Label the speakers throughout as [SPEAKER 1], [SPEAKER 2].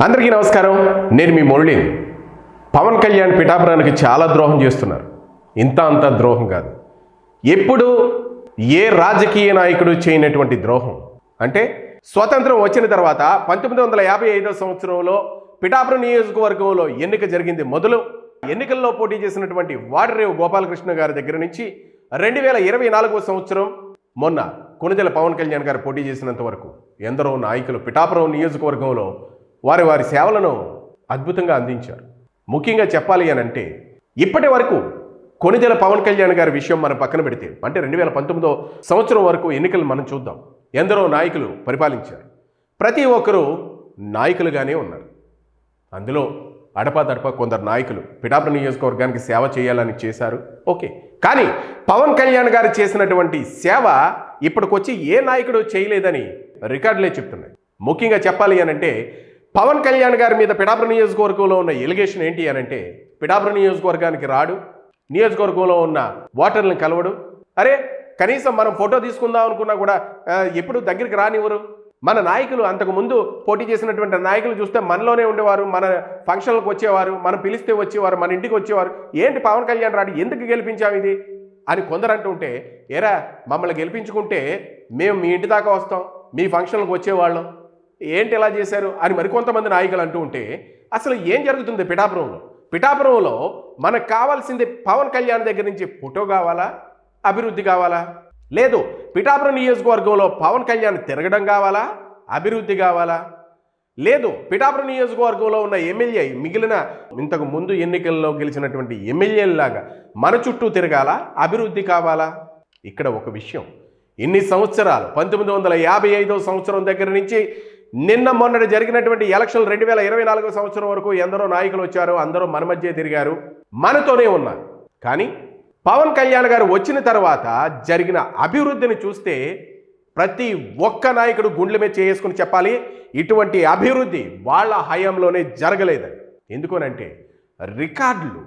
[SPEAKER 1] అందరికీ నమస్కారం. నేను మీ మురళిని. పవన్ కళ్యాణ్ పిఠాపురానికి చాలా ద్రోహం చేస్తున్నారు. అంత ద్రోహం కాదు. ఎప్పుడు ఏ రాజకీయ నాయకుడు చేయనటువంటి ద్రోహం అంటే స్వతంత్రం వచ్చిన తర్వాత 1955 సంవత్సరంలో పిఠాపురం నియోజకవర్గంలో ఎన్నిక జరిగింది. మొదలు ఎన్నికల్లో పోటీ చేసినటువంటి వాడరేవు గోపాలకృష్ణ గారి దగ్గర నుంచి 2024 సంవత్సరం మొన్న కొణిదెల పవన్ కళ్యాణ్ గారు పోటీ చేసినంత వరకు ఎందరో నాయకులు పిఠాపురం నియోజకవర్గంలో వారి సేవలను అద్భుతంగా అందించారు. ముఖ్యంగా చెప్పాలి అని అంటే ఇప్పటి వరకు కొణిదెల పవన్ కళ్యాణ్ గారి విషయం మనం పక్కన పెడితే అంటే 2019 సంవత్సరం వరకు ఎన్నికలు మనం చూద్దాం. ఎందరో నాయకులు పరిపాలించారు. ప్రతి ఒక్కరూ నాయకులుగానే ఉన్నారు. అందులో అడపాదడప కొందరు నాయకులు పిఠాపురం నియోజకవర్గానికి సేవ చేయాలని చేశారు. ఓకే, కానీ పవన్ కళ్యాణ్ గారు చేసినటువంటి సేవ ఇప్పటికొచ్చి ఏ నాయకుడు చేయలేదని రికార్డులే చెప్తున్నాయి. ముఖ్యంగా చెప్పాలి అని అంటే పవన్ కళ్యాణ్ గారి మీద పిఠాపురం నియోజకవర్గంలో ఉన్న ఎలిగేషన్ ఏంటి అని అంటే పిఠాపురం నియోజకవర్గానికి రాడు, నియోజకవర్గంలో ఉన్న ఓటర్లను కలవడు. అరే కనీసం మనం ఫోటో తీసుకుందాం అనుకున్నా కూడా ఎప్పుడు దగ్గరికి రానివ్వరు. మన నాయకులు అంతకుముందు పోటీ చేసినటువంటి నాయకులు చూస్తే మనలోనే ఉండేవారు, మన ఫంక్షన్లకు వచ్చేవారు, మనం పిలిస్తే వచ్చేవారు, మన ఇంటికి వచ్చేవారు. ఏంటి పవన్ కళ్యాణ్ రాడు, ఎందుకు గెలిపించాము ఇది అని కొందరు అంటుంటే, ఏరా మమ్మల్ని గెలిపించుకుంటే మేము మీ ఇంటి దాకా వస్తాం, మీ ఫంక్షన్లకు వచ్చేవాళ్ళం, ఏంటి ఎలా చేశారు అని మరికొంతమంది నాయకులు అంటూ ఉంటే అసలు ఏం జరుగుతుంది పిఠాపురంలో మనకు కావాల్సింది పవన్ కళ్యాణ్ దగ్గర నుంచి ఫోటో కావాలా, అభివృద్ధి కావాలా? లేదు, పిఠాపురం నియోజకవర్గంలో పవన్ కళ్యాణ్ తిరగడం కావాలా, అభివృద్ధి కావాలా? లేదు, పిఠాపురం నియోజకవర్గంలో ఉన్న ఎమ్మెల్యే మిగిలిన ఇంతకు ముందు ఎన్నికల్లో గెలిచినటువంటి ఎమ్మెల్యేలాగా మన చుట్టూ తిరగాల, అభివృద్ధి కావాలా? ఇక్కడ ఒక విషయం, ఇన్ని సంవత్సరాలు 1955 సంవత్సరం దగ్గర నుంచి నిన్న మొన్నటి జరిగినటువంటి ఎలక్షన్ 2024 సంవత్సరం వరకు ఎందరో నాయకులు వచ్చారు, అందరూ మన మధ్య తిరిగారు, మనతోనే ఉన్నారు. కానీ పవన్ కళ్యాణ్ గారు వచ్చిన తర్వాత జరిగిన అభివృద్ధిని చూస్తే ప్రతి ఒక్క నాయకుడు గుండెల మీద చేసుకుని చెప్పాలి, ఇటువంటి అభివృద్ధి వాళ్ళ హయాంలోనే జరగలేదని. ఎందుకనంటే రికార్డులు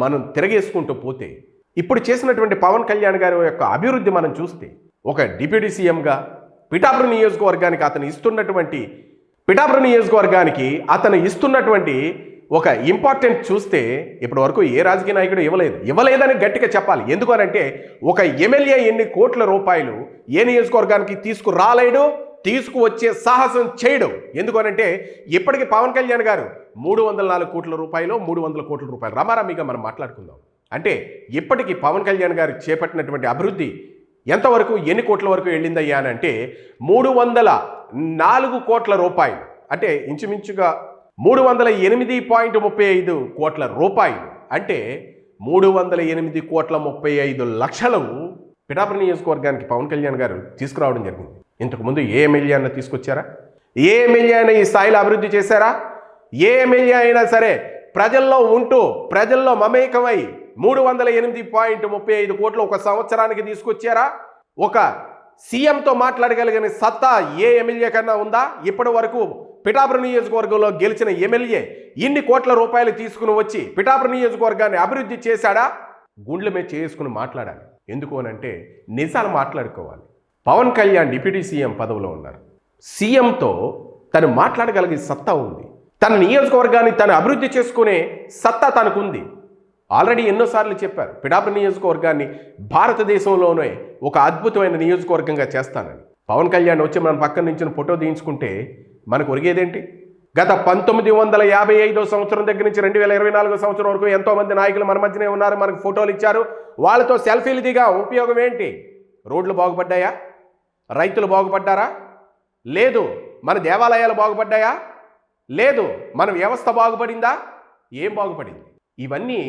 [SPEAKER 1] మనం తిరగేసుకుంటూ పోతే ఇప్పుడు చేసినటువంటి పవన్ కళ్యాణ్ గారి యొక్క అభివృద్ధి మనం చూస్తే ఒక డిప్యూటీ సీఎంగా పిఠాపురం నియోజకవర్గానికి అతను ఇస్తున్నటువంటి ఒక ఇంపార్టెంట్ చూస్తే ఇప్పటి వరకు ఏ రాజకీయ నాయకుడు ఇవ్వలేదని గట్టిగా చెప్పాలి. ఎందుకనంటే ఒక ఎమ్మెల్యే ఎన్ని కోట్ల రూపాయలు ఏ నియోజకవర్గానికి తీసుకురాలేడు, తీసుకువచ్చే సాహసం చేయడు. ఎందుకనంటే ఇప్పటికీ పవన్ కళ్యాణ్ గారు 304 కోట్ల రూపాయలు 300 కోట్ల రూపాయలు రామారామిగా మనం మాట్లాడుకుందాం. అంటే ఇప్పటికీ పవన్ కళ్యాణ్ గారు చేపట్టినటువంటి అభివృద్ధి ఎంతవరకు ఎన్ని కోట్ల వరకు వెళ్ళిందయ్యా అని అంటే 304 కోట్ల రూపాయలు, అంటే ఇంచుమించుగా 308.35 కోట్ల రూపాయలు, అంటే 308 కోట్ల 35 లక్షలు పిఠాపురం నియోజకవర్గానికి పవన్ కళ్యాణ్ గారు తీసుకురావడం జరిగింది. ఇంతకుముందు ఏ ఎమ్మెల్యే అయినా తీసుకొచ్చారా? ఏ ఎమ్మెల్యే అయినా ఈ స్థాయిలో అభివృద్ధి చేశారా? ఏ ఎమ్మెల్యే అయినా సరే ప్రజల్లో ఉంటూ ప్రజల్లో మమేకమై 308.35 కోట్లు ఒక సంవత్సరానికి తీసుకొచ్చారా? ఒక సీఎంతో మాట్లాడగలిగిన సత్తా ఏ ఎమ్మెల్యే కన్నా ఉందా? ఇప్పటి వరకు పిఠాపురం నియోజకవర్గంలో గెలిచిన ఎమ్మెల్యే ఇన్ని కోట్ల రూపాయలు తీసుకుని వచ్చి పిఠాపురం నియోజకవర్గాన్ని అభివృద్ధి చేశాడా? గుండెల మీద చేసుకుని మాట్లాడాలి. ఎందుకు అనంటే నిజాలు మాట్లాడుకోవాలి. పవన్ కళ్యాణ్ డిప్యూటీ సీఎం పదవిలో ఉన్నారు. సీఎంతో తను మాట్లాడగలిగే సత్తా ఉంది. తన నియోజకవర్గాన్ని తను అభివృద్ధి చేసుకునే సత్తా తనకుంది. ఆల్రెడీ ఎన్నోసార్లు చెప్పారు, పిఠాపురం నియోజకవర్గాన్ని భారతదేశంలోనే ఒక అద్భుతమైన నియోజకవర్గంగా చేస్తానని. పవన్ కళ్యాణ్ వచ్చి మనం పక్కన నుంచి ఫోటో తీయించుకుంటే మనకు ఒరిగేదేంటి? గత 1955 సంవత్సరం దగ్గర నుంచి 2024 సంవత్సరం వరకు ఎంతోమంది నాయకులు మన మధ్యనే ఉన్నారు, మనకు ఫోటోలు ఇచ్చారు. వాళ్ళతో సెల్ఫీలు దిగా ఉపయోగం ఏంటి? రోడ్లు బాగుపడ్డాయా? రైతులు బాగుపడ్డారా? లేదు. మన దేవాలయాలు బాగుపడ్డాయా? లేదు. మన వ్యవస్థ బాగుపడిందా? ఏం బాగుపడింది? ఇవన్నీ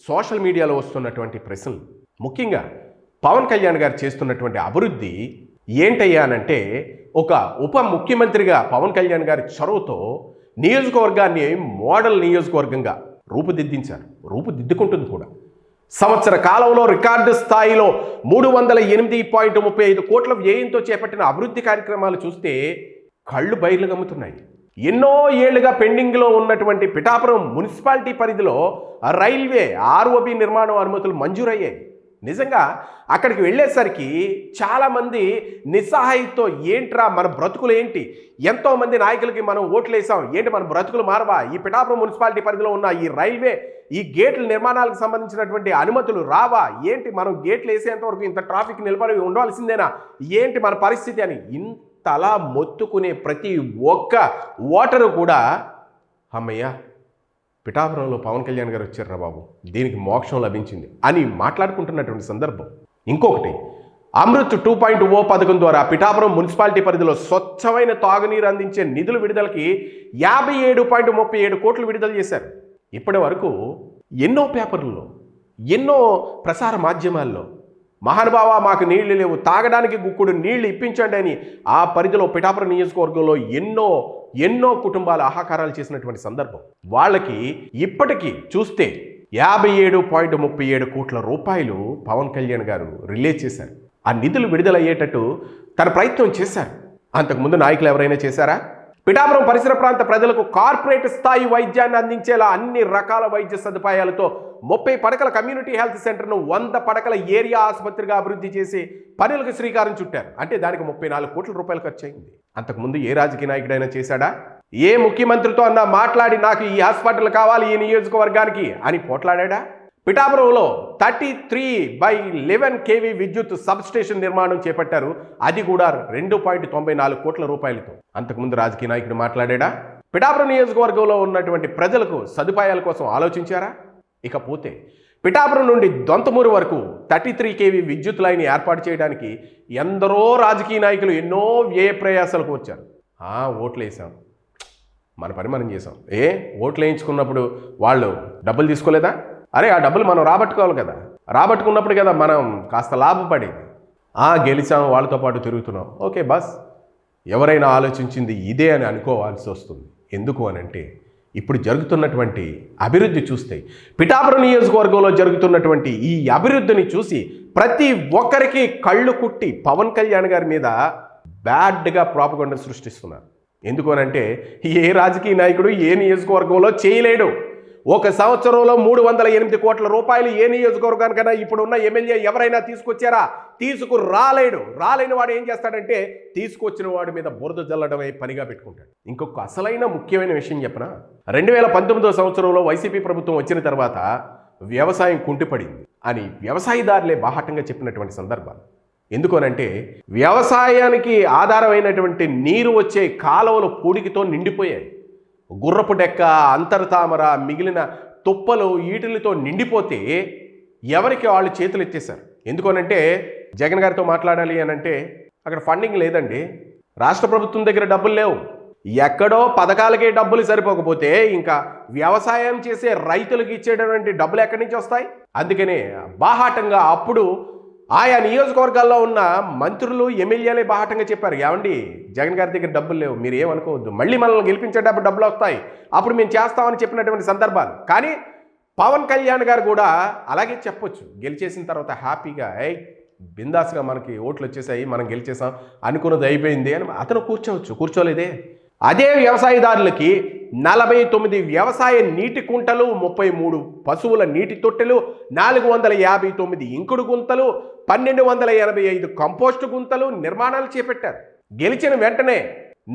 [SPEAKER 1] సోషల్ మీడియాలో వస్తున్నటువంటి ప్రశ్నలు. ముఖ్యంగా పవన్ కళ్యాణ్ గారు చేస్తున్నటువంటి అభివృద్ధి ఏంటయ్యా అనంటే ఒక ఉప ముఖ్యమంత్రిగా పవన్ కళ్యాణ్ గారి చొరవతో నియోజకవర్గాన్ని మోడల్ నియోజకవర్గంగా రూపుదిద్దుకుంటుంది కూడా. సంవత్సర కాలంలో రికార్డు స్థాయిలో 308.35 కోట్ల వ్యయంతో చేపట్టిన అభివృద్ధి కార్యక్రమాలు చూస్తే కళ్ళు బయర్లు గమ్ముతున్నాయి. ఎన్నో ఏళ్లుగా పెండింగ్లో ఉన్నటువంటి పిఠాపురం మున్సిపాలిటీ పరిధిలో రైల్వే ఆర్ఓబి నిర్మాణం అనుమతులు మంజూరయ్యాయి. నిజంగా అక్కడికి వెళ్ళేసరికి చాలామంది నిస్సహాయంతో ఏంట్రా మన బ్రతుకులు ఏంటి, ఎంతోమంది నాయకులకి మనం ఓట్లు వేసాం, ఏంటి మన బ్రతుకులు మారవా, ఈ పిఠాపురం మున్సిపాలిటీ పరిధిలో ఉన్న ఈ రైల్వే ఈ గేట్ల నిర్మాణాలకు సంబంధించినటువంటి అనుమతులు రావా, ఏంటి మనం గేట్లు వేసేంత వరకు ఇంత ట్రాఫిక్ నిలబడి ఉండవలసిందేనా, ఏంటి మన పరిస్థితి అని ఇంతలా మొత్తుకునే ప్రతి ఒక్క ఓటరు కూడా అమ్మయ్య పిఠాపురంలో పవన్ కళ్యాణ్ గారు వచ్చారా బాబు, దీనికి మోక్షం లభించింది అని మాట్లాడుకుంటున్నటువంటి సందర్భం. ఇంకొకటి, అమృత్ 2.0 పథకం ద్వారా పిఠాపురం మున్సిపాలిటీ పరిధిలో స్వచ్ఛమైన తాగునీరు అందించే నిధుల విడుదలకి 57.37 కోట్లు విడుదల చేశారు. ఇప్పటి వరకు ఎన్నో పేపర్లలో, ఎన్నో ప్రసార మాధ్యమాల్లో మహానుభావ మాకు నీళ్లు లేవు, తాగడానికి గుక్కుడు నీళ్లు ఇప్పించండి అని ఆ పరిధిలో పిఠాపురం నియోజకవర్గంలో ఎన్నో కుటుంబాలు ఆహాకారాలు చేసినటువంటి సందర్భం. వాళ్ళకి ఇప్పటికీ చూస్తే 57.37 కోట్ల రూపాయలు పవన్ కళ్యాణ్ గారు రిలీజ్ చేశారు. ఆ నిధులు విడుదలయ్యేటట్టు తన ప్రయత్నం చేశారు. అంతకుముందు నాయకులు ఎవరైనా చేశారా? పిఠాపురం పరిసర ప్రాంత ప్రజలకు కార్పొరేట్ స్థాయి వైద్యాన్ని అందించేలా అన్ని రకాల వైద్య సదుపాయాలతో 30 పడకల కమ్యూనిటీ హెల్త్ సెంటర్ను 100 పడకల ఏరియా ఆసుపత్రిగా అభివృద్ధి చేసి పనులకు శ్రీకారం చుట్టారు. అంటే దానికి 34 కోట్ల రూపాయలు ఖర్చు అయింది. అంతకుముందు ఏ రాజకీయ నాయకుడైనా చేశాడా? ఏ ముఖ్యమంత్రితో అన్నా మాట్లాడి నాకు ఈ హాస్పిటల్ కావాలి ఈ నియోజకవర్గానికి అని పోట్లాడా? పిఠాపురంలో 33/11 kV విద్యుత్ సబ్ స్టేషన్ నిర్మాణం చేపట్టారు. అది కూడా 2.94 కోట్ల రూపాయలతో. అంతకుముందు రాజకీయ నాయకుడు మాట్లాడా? పిఠాపురం నియోజకవర్గంలో ఉన్నటువంటి ప్రజలకు సదుపాయాల కోసం ఆలోచించారా? ఇకపోతే పిఠాపురం నుండి దొంతమూరు వరకు 33 kV విద్యుత్ లైన్ ఏర్పాటు చేయడానికి ఎందరో రాజకీయ నాయకులు ఎన్నో వ్యయ ప్రయాసాలకు వచ్చారు. ఓట్లు వేసాం, మన పని మనం చేసాం. ఓట్లు వేయించుకున్నప్పుడు వాళ్ళు డబ్బులు తీసుకోలేదా? అరే ఆ డబ్బులు మనం రాబట్టుకోవాలి కదా, రాబట్టుకున్నప్పుడు కదా మనం కాస్త లాభపడేది. గెలిచాం, వాళ్ళతో పాటు తిరుగుతున్నాం, ఓకే బస్. ఎవరైనా ఆలోచించింది ఇదే అని అనుకోవాల్సి వస్తుంది. ఎందుకు అనంటే ఇప్పుడు జరుగుతున్నటువంటి అభివృద్ధి చూస్తే, పిఠాపురం నియోజకవర్గంలో జరుగుతున్నటువంటి ఈ అభివృద్ధిని చూసి ప్రతి ఒక్కరికి కళ్ళు కుట్టి పవన్ కళ్యాణ్ గారి మీద బ్యాడ్గా ప్రాపగండా సృష్టిస్తున్నారు. ఎందుకు అనంటే ఏ రాజకీయ నాయకుడు ఏ నియోజకవర్గంలో చేయలేడు. ఒక సంవత్సరంలో 308 కోట్ల రూపాయలు ఏ నియోజకవర్గానికైనా ఇప్పుడున్న ఎమ్మెల్యే ఎవరైనా తీసుకొచ్చారా? రాలేని వాడు ఏం చేస్తాడంటే తీసుకొచ్చిన వాడి మీద బురద జల్లడమే పనిగా పెట్టుకుంటాడు. ఇంకొక అసలైన ముఖ్యమైన విషయం చెప్పనా, 2019 సంవత్సరంలో వైసీపీ ప్రభుత్వం వచ్చిన తర్వాత వ్యవసాయం కుంటిపడింది అని వ్యవసాయదారులే బాహాటంగా చెప్పినటువంటి సందర్భాలు. ఎందుకనంటే వ్యవసాయానికి ఆధారమైనటువంటి నీరు వచ్చే కాలువలు పూడికితో నిండిపోయాయి. గుర్రపు డెక్క, అంతర్తామర, మిగిలిన తుప్పలు వీటితో నిండిపోతే ఎవరికి వాళ్ళు చేతులు ఎత్తేశారు. ఎందుకనంటే జగన్ గారితో మాట్లాడాలి అనంటే అక్కడ ఫండింగ్ లేదండి, రాష్ట్ర ప్రభుత్వం దగ్గర డబ్బులు లేవు, ఎక్కడో పథకాలకే డబ్బులు సరిపోకపోతే ఇంకా వ్యవసాయం చేసే రైతులకు ఇచ్చేటటువంటి డబ్బులు ఎక్కడి నుంచి వస్తాయి? అందుకనే బాహాటంగా అప్పుడు ఆయా నియోజకవర్గాల్లో ఉన్న మంత్రులు, ఎమ్మెల్యేలే బాహాటంగా చెప్పారు, ఏమండి జగన్ గారి దగ్గర డబ్బులు లేవు, మీరు ఏమనుకోవద్దు, మళ్ళీ మనల్ని గెలిపించేటప్పుడు డబ్బులు వస్తాయి, అప్పుడు మేము చేస్తామని చెప్పినటువంటి సందర్భాలు. కానీ పవన్ కళ్యాణ్ గారు కూడా అలాగే చెప్పొచ్చు, గెలిచేసిన తర్వాత హ్యాపీగా బిందాస్గా మనకి ఓట్లు వచ్చేసాయి, మనం గెలిచేసాం, అనుకున్నది అయిపోయింది అని అతను కూర్చోలేదే. అదే వ్యవసాయదారులకి 49 వ్యవసాయ నీటి కుంటలు, 33 పశువుల నీటి తొట్టెలు, 459 ఇంకుడు గుంతలు, 1285 కంపోస్టు గుంతలు నిర్మాణాలు చేపట్టారు. గెలిచిన వెంటనే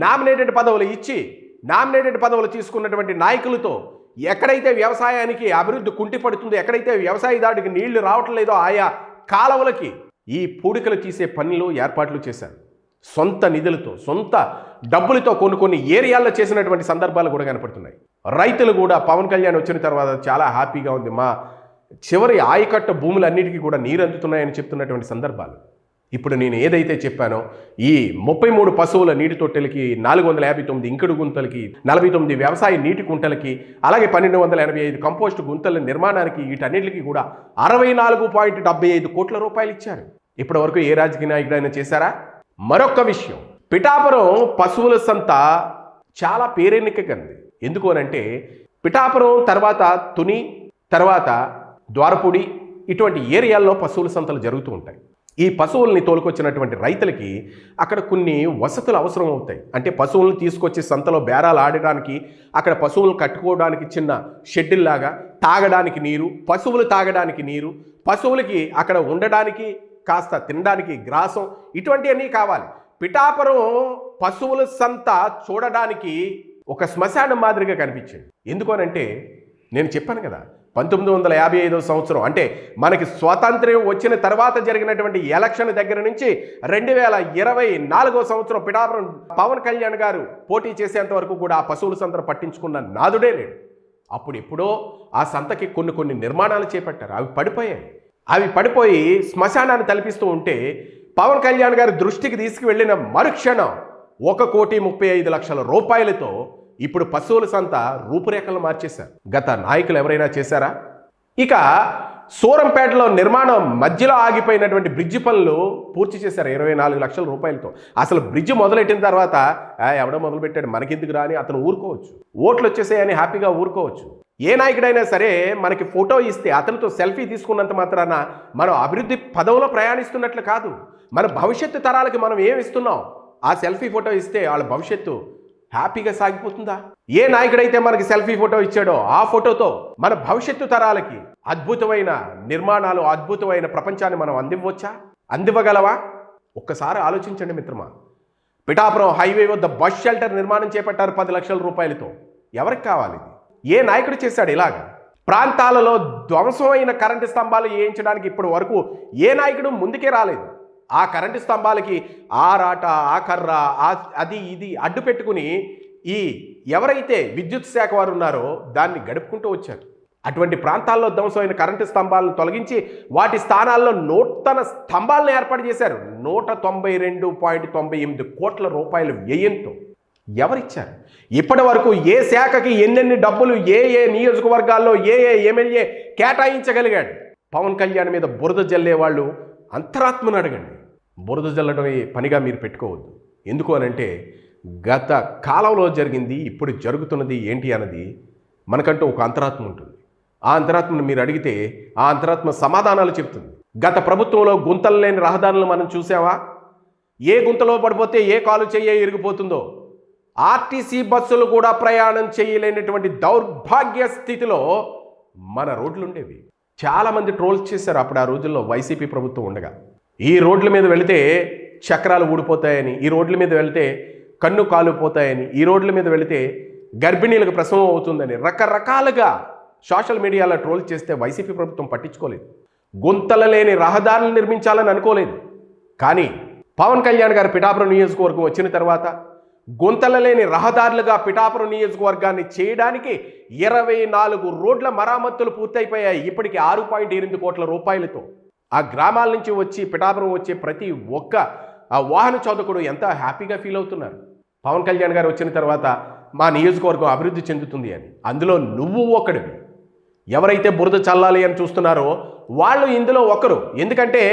[SPEAKER 1] నామినేటెడ్ పదవులు ఇచ్చి నామినేటెడ్ పదవులు తీసుకున్నటువంటి నాయకులతో ఎక్కడైతే వ్యవసాయానికి అభివృద్ధి కుంటిపడుతుందో, ఎక్కడైతే వ్యవసాయదారుడికి నీళ్లు రావట్లేదో ఆయా కాలువలకి ఈ పూడికలు తీసే పనులు ఏర్పాట్లు చేశారు. సొంత నిధులతో, సొంత డబ్బులతో కొన్ని ఏరియాల్లో చేసినటువంటి సందర్భాలు కూడా కనపడుతున్నాయి. రైతులు కూడా పవన్ కళ్యాణ్ వచ్చిన తర్వాత చాలా హ్యాపీగా ఉంది, మా చివరి ఆయకట్ట భూములన్నిటికీ కూడా నీరు అందుతున్నాయని చెప్తున్నటువంటి సందర్భాలు. ఇప్పుడు నేను ఏదైతే చెప్పానో ఈ 33 పశువుల నీటి తొట్టెలకి, 459 ఇంకుడు గుంతలకి, 49 వ్యవసాయ నీటి కుంటలకి, అలాగే 1285 కంపోస్టు గుంతల నిర్మాణానికి, వీటన్నిటికీ కూడా 64.75 కోట్ల రూపాయలు ఇచ్చారు. ఇప్పటి వరకు ఏ రాజకీయ నాయకుడైనా చేశారా? మరొక విషయం, పిఠాపురం పశువుల సంత చాలా పేరెన్నికగంది. ఎందుకు అనంటే పిఠాపురం తర్వాత తుని, తర్వాత ద్వారపూడి, ఇటువంటి ఏరియాల్లో పశువుల సంతలు జరుగుతూ ఉంటాయి. ఈ పశువుల్ని తోలుకొచ్చినటువంటి రైతులకి అక్కడ కొన్ని వసతులు అవసరం అవుతాయి. అంటే పశువులను తీసుకొచ్చి సంతలో బేరాలు ఆడడానికి, అక్కడ పశువులను కట్టుకోవడానికి చిన్న షెడ్యూల్లాగా, తాగడానికి నీరు, పశువులు తాగడానికి నీరు, పశువులకి అక్కడ ఉండడానికి కాస్త తినడానికి గ్రాసం, ఇటువంటివన్నీ కావాలి. పిఠాపురం పశువుల సంత చూడడానికి ఒక శ్మశానం మాదిరిగా కనిపించింది. ఎందుకనంటే నేను చెప్పాను కదా, 1955 సంవత్సరం అంటే మనకి స్వాతంత్ర్యం వచ్చిన తర్వాత జరిగినటువంటి ఎలక్షన్ దగ్గర నుంచి 2024 సంవత్సరం పిఠాపురం పవన్ కళ్యాణ్ గారు పోటీ చేసేంత వరకు కూడా ఆ పశువుల సంతను పట్టించుకున్న నాదుడే లేడు. అప్పుడు ఎప్పుడో ఆ సంతకి కొన్ని నిర్మాణాలు చేపట్టారు. అవి పడిపోయి శ్మశానాన్ని తలపిస్తూ ఉంటే పవన్ కళ్యాణ్ గారి దృష్టికి తీసుకువెళ్ళిన మరుక్షణం 1,35,00,000 రూపాయలతో ఇప్పుడు పశువుల సంత రూపురేఖలు మార్చేశారు. గత నాయకులు ఎవరైనా చేశారా? ఇక సూరంపేటలో నిర్మాణం మధ్యలో ఆగిపోయినటువంటి బ్రిడ్జి పనులు పూర్తి చేశారు 24 లక్షల రూపాయలతో. అసలు బ్రిడ్జి మొదలెట్టిన తర్వాత ఎవడో మొదలుపెట్టాడు మనకెందుకు రాని అతను ఊరుకోవచ్చు, ఓట్లు వచ్చేసాయని హ్యాపీగా ఊరుకోవచ్చు. ఏ నాయకుడైనా సరే మనకి ఫోటో ఇస్తే అతనితో సెల్ఫీ తీసుకున్నంత మాత్రాన మనం అభివృద్ధి పదంలో ప్రయాణిస్తున్నట్లు కాదు. మన భవిష్యత్తు తరాలకి మనం ఏమి ఇస్తున్నాం? ఆ సెల్ఫీ ఫోటో ఇస్తే వాళ్ళ భవిష్యత్తు హ్యాపీగా సాగిపోతుందా? ఏ నాయకుడైతే మనకి సెల్ఫీ ఫోటో ఇచ్చాడో ఆ ఫోటోతో మన భవిష్యత్తు తరాలకి అద్భుతమైన నిర్మాణాలు, అద్భుతమైన ప్రపంచాన్ని మనం అందివ్వగలవా? ఒక్కసారి ఆలోచించండి మిత్రమా. పిఠాపురం హైవే వద్ద బస్ షెల్టర్ నిర్మాణం చేపట్టారు 10 లక్షల రూపాయలతో. ఎవరికి కావాలి? ఏ నాయకుడు చేశాడు ఇలాగా? ప్రాంతాలలో ధ్వంసమైన కరెంటు స్తంభాలు వేయించడానికి ఇప్పటి వరకు ఏ నాయకుడు ముందుకే రాలేదు. ఆ కరెంటు స్తంభాలకి ఆ రాట, ఆ కర్ర, అది ఇది అడ్డు పెట్టుకుని ఈ ఎవరైతే విద్యుత్ శాఖ వారు ఉన్నారో దాన్ని గడుపుకుంటూ వచ్చారు. అటువంటి ప్రాంతాల్లో ధ్వంసమైన కరెంటు స్తంభాలను తొలగించి వాటి స్థానాల్లో నూతన స్తంభాలను ఏర్పాటు చేశారు. 192.98 కోట్ల రూపాయలు వ్యయంతో. ఎవరిచ్చారు? ఇప్పటి వరకు ఏ శాఖకి ఎన్నెన్ని డబ్బులు ఏ నియోజకవర్గాల్లో ఏ ఎమ్మెల్యే కేటాయించగలిగాడు? పవన్ కళ్యాణ్ మీద బురద జల్లే వాళ్ళు అంతరాత్మను అడగండి. బురద జల్లడమే పనిగా మీరు పెట్టుకోవద్దు. ఎందుకు అనంటే గత కాలంలో జరిగింది, ఇప్పుడు జరుగుతున్నది ఏంటి అన్నది మనకంటూ ఒక అంతరాత్మ ఉంటుంది. ఆ అంతరాత్మను మీరు అడిగితే ఆ అంతరాత్మ సమాధానాలు చెప్తుంది. గత ప్రభుత్వంలో గుంతలు లేని రహదారులను మనం చూసావా? ఏ గుంతలో పడిపోతే ఏ కాలు చెయ్యి ఇరిగిపోతుందో, ఆర్టీసీ బస్సులు కూడా ప్రయాణం చేయలేనటువంటి దౌర్భాగ్య స్థితిలో మన రోడ్లు ఉండేవి. చాలామంది ట్రోల్స్ చేశారు అప్పుడు ఆ రోజుల్లో వైసీపీ ప్రభుత్వం ఉండగా. ఈ రోడ్ల మీద వెళితే చక్రాలు ఊడిపోతాయని, ఈ రోడ్ల మీద వెళితే కన్ను కాలుపోతాయని, ఈ రోడ్ల మీద వెళితే గర్భిణీలకు ప్రసవం అవుతుందని రకరకాలుగా సోషల్ మీడియాలో ట్రోల్ చేస్తే వైసీపీ ప్రభుత్వం పట్టించుకోలేదు. గుంతలు లేని రహదారులు నిర్మించాలని అనుకోలేదు. కానీ పవన్ కళ్యాణ్ గారు పిఠాపురం నియోజకవర్గం వచ్చిన తర్వాత గుంతల లేని రహదారులుగా పిఠాపురం నియోజకవర్గాన్ని చేయడానికి 24 రోడ్ల మరామతులు పూర్తయిపోయాయి. ఇప్పటికి 6.8 కోట్ల రూపాయలతో. ఆ గ్రామాల నుంచి వచ్చి పిఠాపురం వచ్చే ప్రతి ఒక్క ఆ వాహన చోదకుడు ఎంత హ్యాపీగా ఫీల్ అవుతున్నారు. పవన్ కళ్యాణ్ గారు వచ్చిన తర్వాత మా నియోజకవర్గం అభివృద్ధి చెందుతుంది అని. అందులో నువ్వు ఒకడివి. ఎవరైతే బురద చల్లాలి అని చూస్తున్నారో వాళ్ళు ఇందులో ఒకరు. ఎందుకంటే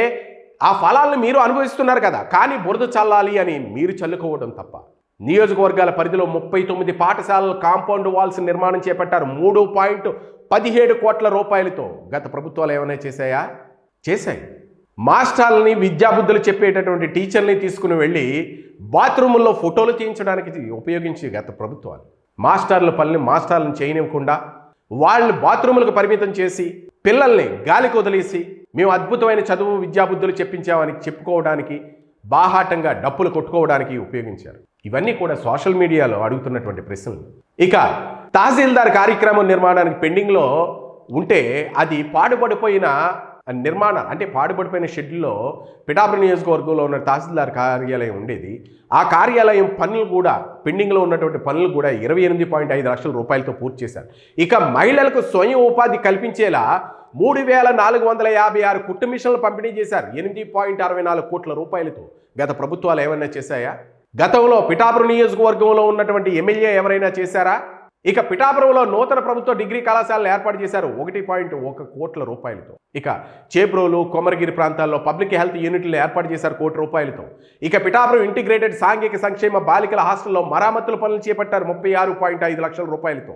[SPEAKER 1] ఆ ఫలాలను మీరు అనుభవిస్తున్నారు కదా, కానీ బురద చల్లాలి అని మీరు చల్లుకోవడం తప్ప. నియోజకవర్గాల పరిధిలో 39 పాఠశాలల కాంపౌండ్ వాల్స్ నిర్మాణం చేపట్టారు 3.17 కోట్ల రూపాయలతో. గత ప్రభుత్వాలు ఏమైనా చేశాయా? చేశాయి. మాస్టర్లని, విద్యాబుద్ధులు చెప్పేటటువంటి టీచర్ని తీసుకుని వెళ్ళి బాత్రూముల్లో ఫోటోలు తీయించడానికి ఉపయోగించి గత ప్రభుత్వాలు మాస్టర్లను చేయనివ్వకుండా వాళ్ళని బాత్రూములకు పరిమితం చేసి పిల్లల్ని గాలికి వదిలేసి మేము అద్భుతమైన చదువు విద్యాబుద్ధులు చెప్పించామని చెప్పుకోవడానికి, బాహాటంగా డప్పులు కొట్టుకోవడానికి ఉపయోగించారు. ఇవన్నీ కూడా సోషల్ మీడియాలో అడుగుతున్నటువంటి ప్రశ్నలు. ఇక తహసీల్దార్ కార్యక్రమం నిర్మాణానికి పెండింగ్లో ఉంటే అది పాడుపడిపోయిన నిర్మాణాలు, అంటే పాడుపడిపోయిన షెడ్యూల్లో పిఠాపురం నియోజకవర్గంలో ఉన్న తహసీల్దార్ కార్యాలయం ఉండేది. ఆ కార్యాలయం పనులు కూడా పెండింగ్లో ఉన్నటువంటి పనులు కూడా 28.5 లక్షల రూపాయలతో పూర్తి చేశారు. ఇక మహిళలకు స్వయం ఉపాధి కల్పించేలా 3,456 కుట్టు మిషన్లు పంపిణీ చేశారు 8.64 కోట్ల రూపాయలతో. గత ప్రభుత్వాలు ఏమైనా చేశాయా? గతంలో పిఠాపురం నియోజకవర్గంలో ఉన్నటువంటి ఎమ్మెల్యే ఎవరైనా చేశారా? ఇక పిఠాపురంలో నూతన ప్రభుత్వ డిగ్రీ కళాశాలను ఏర్పాటు చేశారు 1.1 కోట్ల రూపాయలతో. ఇక చేబ్రోలు, కొమరగిరి ప్రాంతాల్లో పబ్లిక్ హెల్త్ యూనిట్లు ఏర్పాటు చేశారు 1 కోటి రూపాయలతో. ఇక పిఠాపురం ఇంటిగ్రేటెడ్ సాంఘిక సంక్షేమ బాలికల హాస్టల్లో మరామతుల పనులు చేపట్టారు 36.5 లక్షల రూపాయలతో.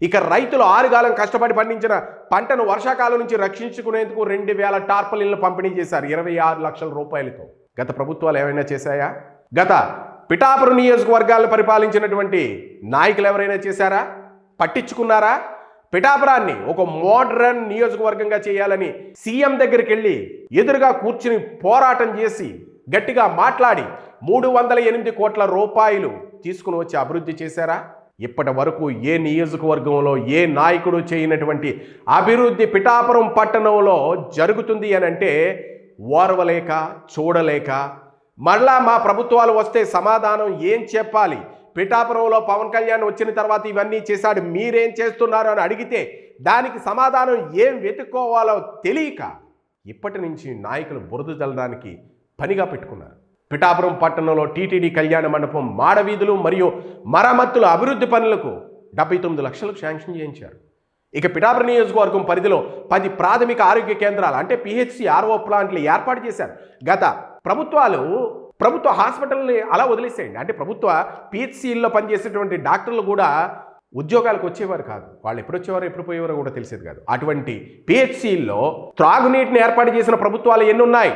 [SPEAKER 1] ఇక రైతులు ఆరుగాలం కష్టపడి పండించిన పంటను వర్షాకాలం నుంచి రక్షించుకునేందుకు 2000 టార్పలిన్లు పంపిణీ చేశారు 26 లక్షల రూపాయలతో. గత ప్రభుత్వాలు ఏమైనా చేశాయా? గత పిఠాపురం నియోజకవర్గాలను పరిపాలించినటువంటి నాయకులు ఎవరైనా చేశారా? పట్టించుకున్నారా? పిఠాపురాన్ని ఒక మోడ్రన్ నియోజకవర్గంగా చేయాలని సీఎం దగ్గరికి వెళ్ళి ఎదురుగా కూర్చుని పోరాటం చేసి గట్టిగా మాట్లాడి 308 కోట్ల రూపాయలు తీసుకుని వచ్చి అభివృద్ధి చేశారా? ఇప్పటి వరకు ఏ నియోజకవర్గంలో ఏ నాయకుడు చేయనటువంటి అభివృద్ధి పిఠాపురం పట్టణంలో జరుగుతుంది అని అంటే ఓర్వలేక చూడలేక మరలా మా ప్రభుత్వాలు వస్తే సమాధానం ఏం చెప్పాలి? పిఠాపురంలో పవన్ కళ్యాణ్ వచ్చిన తర్వాత ఇవన్నీ చేశాడు, మీరేం చేస్తున్నారు అని అడిగితే దానికి సమాధానం ఏం వెతుక్కోవాలో తెలియక ఇప్పటి నుంచి నాయకులు బురద జల్లడానికి పనిగా పెట్టుకున్నారు. పిఠాపురం పట్టణంలో టీటీడీ కళ్యాణ మండపం మాడవీధులు మరియు మరమ్మతుల అభివృద్ధి పనులకు 79 లక్షలకు శాంక్షన్ చేయించారు. ఇక పిఠాపురం నియోజకవర్గం పరిధిలో 10 ప్రాథమిక ఆరోగ్య కేంద్రాలు అంటే పిహెచ్సి ఆర్ఓ ప్లాంట్లు ఏర్పాటు చేశారు. గత ప్రభుత్వాలు ప్రభుత్వ హాస్పిటల్ని అలా వదిలేసేయండి, అంటే ప్రభుత్వ పిహెచ్సిల్లో పనిచేసేటువంటి డాక్టర్లు కూడా ఉద్యోగాలకు వచ్చేవారు కాదు. వాళ్ళు ఎప్పుడు వచ్చేవారు ఎప్పుడు పోయేవారో కూడా తెలిసేది కాదు. అటువంటి పిహెచ్సిల్లో త్రాగునీటిని ఏర్పాటు చేసిన ప్రభుత్వాలు ఎన్ని ఉన్నాయి?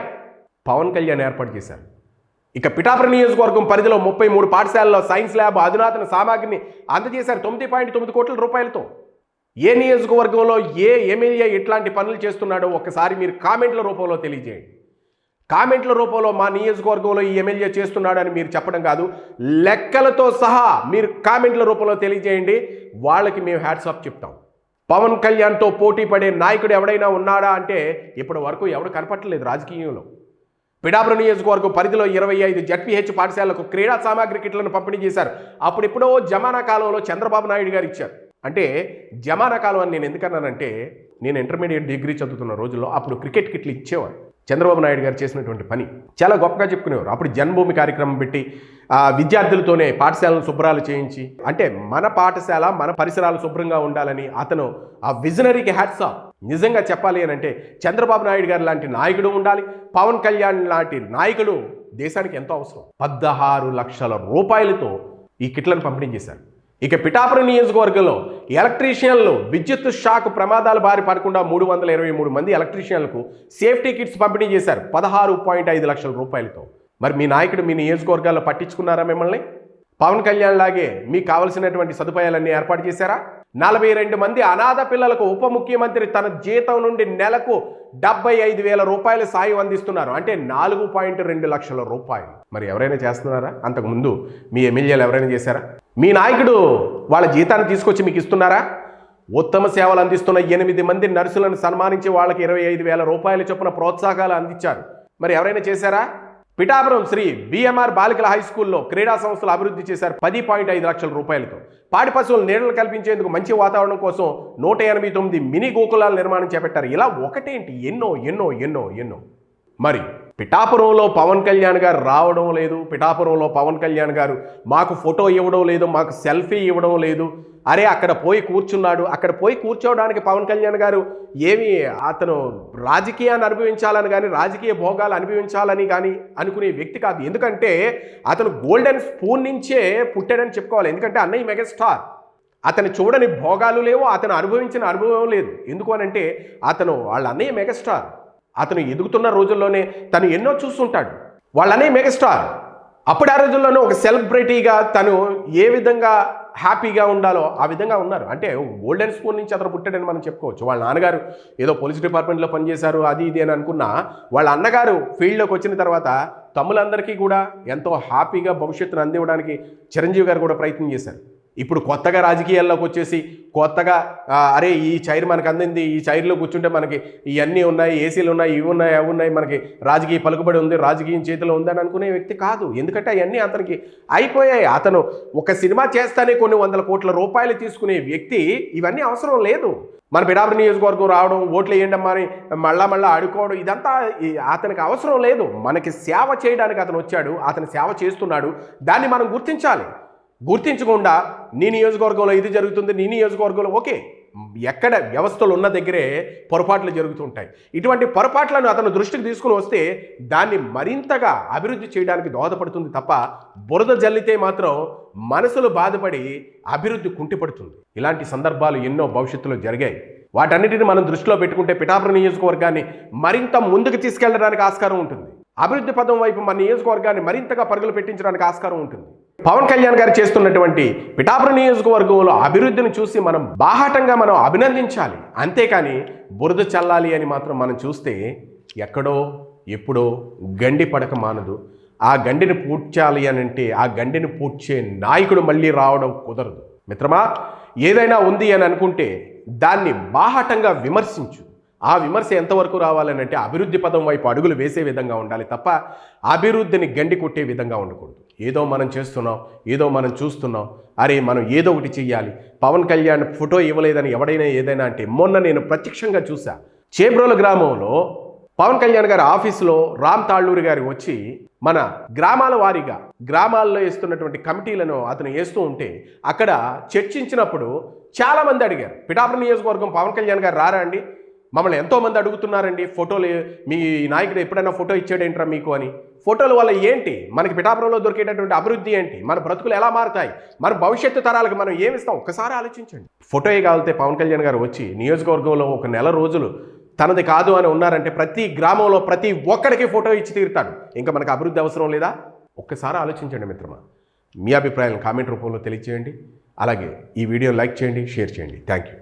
[SPEAKER 1] పవన్ కళ్యాణ్ ఏర్పాటు చేశారు. ఇక పిఠాపురం నియోజకవర్గం పరిధిలో 33 పాఠశాలల్లో సైన్స్ ల్యాబ్ అధునాతన సామాగ్రిని అందజేశారు 9.9 కోట్ల రూపాయలతో. ఏ నియోజకవర్గంలో ఏ ఎమ్మెల్యే ఇట్లాంటి పనులు చేస్తున్నాడో ఒక్కసారి మీరు కామెంట్ల రూపంలో తెలియజేయండి. కామెంట్ల రూపంలో మా నియోజకవర్గంలో ఈ ఎమ్మెల్యే చేస్తున్నాడని మీరు చెప్పడం కాదు, లెక్కలతో సహా మీరు కామెంట్ల రూపంలో తెలియజేయండి. వాళ్ళకి మేము హ్యాట్స్ ఆఫ్ చెప్తాం. పవన్ కళ్యాణ్తో పోటీ పడే నాయకుడు ఎవడైనా ఉన్నాడా అంటే ఇప్పటి వరకు ఎవడు కనపట్టలేదు రాజకీయంలో. పిఠాపురం నియోజకవర్గం పరిధిలో 25 జడ్పీహెచ్ పాఠశాలకు క్రీడా సామాగ్రి కిట్లను పంపిణీ చేశారు. అప్పుడెప్పుడో జమానా కాలంలో చంద్రబాబు నాయుడు గారు ఇచ్చారు. అంటే జమానా కాలం అని నేను ఎందుకన్నానంటే నేను ఇంటర్మీడియట్ డిగ్రీ చదువుతున్న రోజుల్లో అప్పుడు క్రికెట్ కిట్లు ఇచ్చేవారు. చంద్రబాబు నాయుడు గారు చేసినటువంటి పని చాలా గొప్పగా చెప్పుకునేవారు. అప్పుడు జన్మభూమి కార్యక్రమం పెట్టి విద్యార్థులతోనే పాఠశాలను శుభ్రాలు చేయించి, అంటే మన పాఠశాల మన పరిసరాలు శుభ్రంగా ఉండాలని అతను ఆ విజనరీకి హ్యాట్స్ ఆఫ్. నిజంగా చెప్పాలి అని అంటే చంద్రబాబు నాయుడు గారు లాంటి నాయకుడు ఉండాలి. పవన్ కళ్యాణ్ లాంటి నాయకుడు దేశానికి ఎంతో అవసరం. 16 లక్షల రూపాయలతో ఈ కిట్లను పంపిణీ చేశారు. ఇక పిఠాపురం నియోజకవర్గంలో ఎలక్ట్రీషియన్లు విద్యుత్ షాక్ ప్రమాదాల బారి పడకుండా 323 మంది ఎలక్ట్రీషియన్లకు సేఫ్టీ కిట్స్ పంపిణీ చేశారు 16.5 లక్షల రూపాయలతో. మరి మీ నాయకుడు మీ నియోజకవర్గాల్లో పట్టించుకున్నారా మిమ్మల్ని? పవన్ కళ్యాణ్ లాగే మీకు కావలసినటువంటి సదుపాయాలన్నీ ఏర్పాటు చేశారా? 42 మంది అనాథ పిల్లలకు ఉప ముఖ్యమంత్రి తన జీతం నుండి నెలకు 75,000 రూపాయల సాయం అందిస్తున్నారు, అంటే 4.2 లక్షల రూపాయలు. మరి ఎవరైనా చేస్తున్నారా? అంతకుముందు మీ ఎమ్మెల్యేలు ఎవరైనా చేశారా? మీ నాయకుడు వాళ్ళ జీతాన్ని తీసుకొచ్చి మీకు ఇస్తున్నారా? ఉత్తమ సేవలు అందిస్తున్న 8 మంది నర్సులను సన్మానించి వాళ్ళకి 25,000 రూపాయల చొప్పున ప్రోత్సాహాలు అందించారు. మరి ఎవరైనా చేశారా? పిఠాపురం శ్రీ బిఎంఆర్ బాలికల హై స్కూల్లో క్రీడా సంస్థలు అభివృద్ధి చేశారు 10.5 లక్షల రూపాయలతో. పాడి పశువులు నీడలు కల్పించేందుకు మంచి వాతావరణం కోసం 189 మినీ గోకులాల నిర్మాణం చేపట్టారు. ఇలా ఒకటేంటి ఎన్నో ఎన్నో ఎన్నో ఎన్నో. మరి పిఠాపురంలో పవన్ కళ్యాణ్ గారు రావడం లేదు, పిఠాపురంలో పవన్ కళ్యాణ్ గారు మాకు ఫోటో ఇవ్వడం లేదు, మాకు సెల్ఫీ ఇవ్వడం లేదు. అరే అక్కడ పోయి కూర్చున్నాడు, అక్కడ పోయి కూర్చోవడానికి పవన్ కళ్యాణ్ గారు ఏమి అతను రాజకీయాన్ని అనుభవించాలని కానీ రాజకీయ భోగాలు అనుభవించాలని కానీ అనుకునే వ్యక్తి కాదు. ఎందుకంటే అతను గోల్డెన్ స్పూన్ నుంచే పుట్టాడని చెప్పుకోవాలి. ఎందుకంటే అన్నయ్య మెగాస్టార్, అతను చూడని భోగాలు లేవు, అతను అనుభవించిన అనుభవం లేదు. ఎందుకు అనంటే అతను వాళ్ళ అన్నయ్య మెగాస్టార్. అతను ఎదుగుతున్న రోజుల్లోనే తను ఎన్నో చూస్తుంటాడు. వాళ్ళ అన్నయ్య మెగాస్టార్. అప్పుడు ఆ రోజుల్లోనే ఒక సెలబ్రిటీగా తను ఏ విధంగా హ్యాపీగా ఉండాలో ఆ విధంగా ఉన్నారు. అంటే గోల్డెన్ స్పూన్ నుంచి అతను పుట్టాడని మనం చెప్పుకోవచ్చు. వాళ్ళ నాన్నగారు ఏదో పోలీస్ డిపార్ట్మెంట్లో పనిచేశారు అది ఇది అని అనుకున్నా, వాళ్ళ అన్నగారు ఫీల్డ్లోకి వచ్చిన తర్వాత తమ్ములందరికీ కూడా ఎంతో హ్యాపీగా భవిష్యత్తును అందివ్వడానికి చిరంజీవి గారు కూడా ప్రయత్నం చేశారు. ఇప్పుడు కొత్తగా రాజకీయాల్లోకి వచ్చేసి కొత్తగా అరే ఈ చైర్ మనకు అందింది, ఈ చైర్లో కూర్చుంటే మనకి ఇవన్నీ ఉన్నాయి, ఏసీలు ఉన్నాయి, ఇవి ఉన్నాయి, అవి ఉన్నాయి, మనకి రాజకీయ పలుకుబడి ఉంది, రాజకీయం చేతిలో ఉందని అనుకునే వ్యక్తి కాదు. ఎందుకంటే అవన్నీ అతనికి అయిపోయాయి. అతను ఒక సినిమా చేస్తానే కొన్ని 100 కోట్ల రూపాయలు తీసుకునే వ్యక్తి. ఇవన్నీ అవసరం లేదు. మన పిఠాపురం నియోజకవర్గం రావడం, ఓట్లు వేయండమ్మా అని మళ్ళా ఆడుకోవడం, ఇదంతా అతనికి అవసరం లేదు. మనకి సేవ చేయడానికి అతను వచ్చాడు, అతను సేవ చేస్తున్నాడు. దాన్ని మనం గుర్తించాలి. గుర్తించకుండా నీ నియోజకవర్గంలో ఇది జరుగుతుంది, నీ నియోజకవర్గంలో ఓకే ఎక్కడ వ్యవస్థలు ఉన్న దగ్గరే పొరపాట్లు జరుగుతుంటాయి. ఇటువంటి పొరపాట్లను అతను దృష్టికి తీసుకుని వస్తే దాన్ని మరింతగా అభివృద్ధి చేయడానికి దోహదపడుతుంది తప్ప బురద జల్లితే మాత్రం మనసులు బాధపడి అభివృద్ధి కుంటిపడుతుంది. ఇలాంటి సందర్భాలు ఎన్నో భవిష్యత్తులో జరిగాయి. వాటన్నిటిని మనం దృష్టిలో పెట్టుకుంటే పిఠాపురం నియోజకవర్గాన్ని మరింత ముందుకు తీసుకెళ్లడానికి ఆస్కారం ఉంటుంది. అభివృద్ధి పదం వైపు మన నియోజకవర్గాన్ని మరింతగా పరుగులు పెట్టించడానికి ఆస్కారం ఉంటుంది. పవన్ కళ్యాణ్ గారు చేస్తున్నటువంటి పిఠాపురం నియోజకవర్గంలో అభివృద్ధిని చూసి మనం బాహాటంగా మనం అభినందించాలి. అంతేకాని బురద చల్లాలి అని మాత్రం మనం చూస్తే ఎక్కడో ఎప్పుడో గండి పడక మానదు. ఆ గండిని పూడ్చాలి అని అంటే ఆ గండిని పూడ్చే నాయకుడు మళ్ళీ రావడం కుదరదు. మిత్రమా, ఏదైనా ఉంది అని అనుకుంటే దాన్ని బాహాటంగా విమర్శించు. ఆ విమర్శ ఎంతవరకు రావాలని అంటే అభివృద్ధి పదం వైపు అడుగులు వేసే విధంగా ఉండాలి తప్ప అభివృద్ధిని గండి కొట్టే విధంగా ఉండకూడదు. ఏదో మనం చేస్తున్నాం, ఏదో మనం చూస్తున్నాం, అరే మనం ఏదో ఒకటి చెయ్యాలి, పవన్ కళ్యాణ్ ఫోటో ఇవ్వలేదని ఎవడైనా ఏదైనా అంటే మొన్న నేను ప్రత్యక్షంగా చూసా. చేబ్రోలు గ్రామంలో పవన్ కళ్యాణ్ గారి ఆఫీసులో రామ్ తాళ్ళూరి గారు వచ్చి మన గ్రామాల వారీగా గ్రామాల్లో వేస్తున్నటువంటి కమిటీలను అతను వేస్తూ ఉంటే అక్కడ చర్చించినప్పుడు చాలామంది అడిగారు, పిఠాపురం నియోజకవర్గం పవన్ కళ్యాణ్ గారు రారా అండి, మమ్మల్ని ఎంతోమంది అడుగుతున్నారండి, ఫోటోలు మీ నాయకుడు ఎప్పుడైనా ఫోటో ఇచ్చాడేంట్రా మీకు అని. ఫోటోల వల్ల ఏంటి, మనకి పిఠాపురంలో దొరికేటటువంటి అభివృద్ధి ఏంటి, మన బ్రతుకులు ఎలా మారుతాయి, మన భవిష్యత్తు తరాలకు మనం ఏమిస్తాం ఒక్కసారి ఆలోచించండి. ఫోటో కావాలితే పవన్ కళ్యాణ్ గారు వచ్చి నియోజకవర్గంలో ఒక నెల రోజులు తనది కాదు అని ఉన్నారంటే ప్రతి గ్రామంలో ప్రతి ఒక్కడికి ఫోటో ఇచ్చి తీరుతాడు. ఇంకా మనకు అభివృద్ధి అవసరం లేదా? ఒక్కసారి ఆలోచించండి మిత్రమా. మీ అభిప్రాయాలను కామెంట్ రూపంలో తెలియజేయండి. అలాగే ఈ వీడియో లైక్ చేయండి, షేర్ చేయండి. Thank you.